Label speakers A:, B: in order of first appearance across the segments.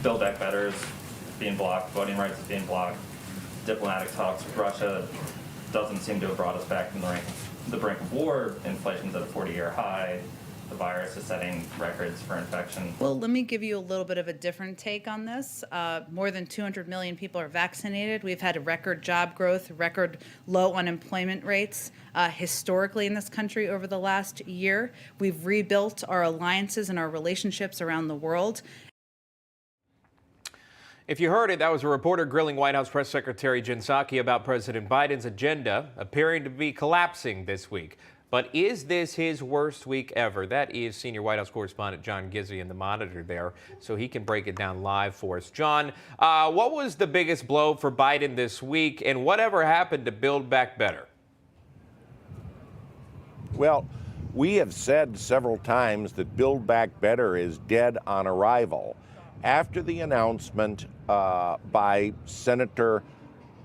A: Build Back Better is being blocked, voting rights is being blocked, diplomatic talks with Russia doesn't seem to have brought us back from the brink of war. Inflation's at a 40-year high. The virus is setting records for infection.
B: Well, let me give you a little bit of a different take on this. More than 200 million people are vaccinated. We've had record job growth, record low unemployment rates historically in this country over the last year. We've rebuilt our alliances and our relationships around the world.
C: If you heard it, that was a reporter grilling White House Press Secretary Jen Psaki about President Biden's agenda appearing to be collapsing this week. But is this his worst week ever? That is senior White House correspondent John Gizzi in the Monitor there, so he can break it down live for us. John, what was the biggest blow for Biden this week, and whatever happened to Build Back Better?
D: Well, we have said several times that Build Back Better is dead on arrival. After the announcement by Senator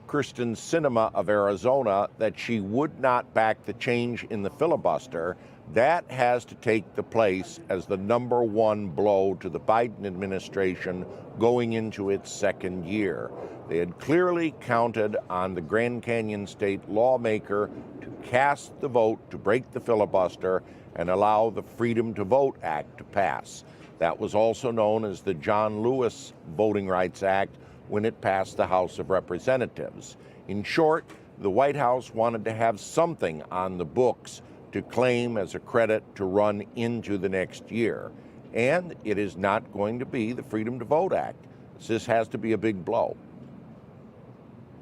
D: Kyrsten Sinema of Arizona that she would not back the change in the filibuster, that has to take the place as the #1 blow to the Biden administration going into its second year. They had clearly counted on the Grand Canyon State lawmaker to cast the vote to break the filibuster and allow the Freedom to Vote Act to pass. That was also known as the John Lewis Voting Rights Act when it passed the House of Representatives. In short, the White House wanted to have something on the books to claim as a credit to run into the next year. And it is not going to be the Freedom to Vote Act. This has to be a big blow.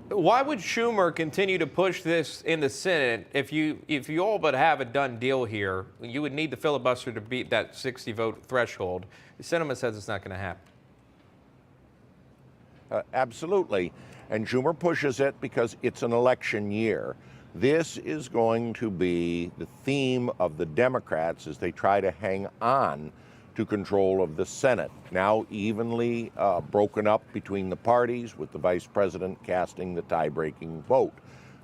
C: Why would Schumer continue to push this in the Senate if you all but have a done deal here? You would need the filibuster to beat that 60-vote threshold. Sinema says it's not going to happen.
D: Absolutely. And Schumer pushes it because it's an election year. This is going to be the theme of the Democrats as they try to hang on to control of the Senate, now evenly broken up between the parties, with the vice president casting the tie-breaking vote.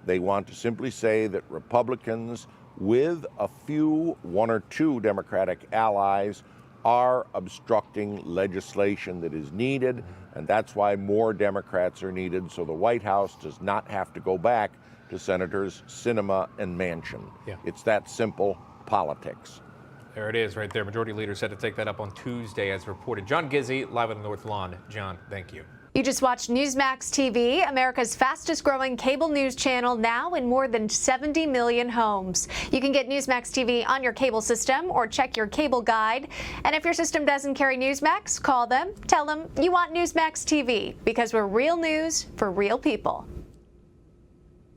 D: They want to simply say that Republicans, with a few, one or two Democratic allies, are obstructing legislation that is needed, and that's why more Democrats are needed, so the White House does not have to go back to Senators Sinema and Manchin.
C: Yeah.
D: It's that simple politics.
C: There it is right there. Majority Leader said to take that up on Tuesday as reported. John Gizzi, live on the North Lawn. John, thank you.
E: You just watched Newsmax TV, America's fastest growing cable news channel, now in more than 70 million homes. You can get Newsmax TV on your cable system or check your cable guide. And if your system doesn't carry Newsmax, call them, tell them you want Newsmax TV, because we're real news for real people.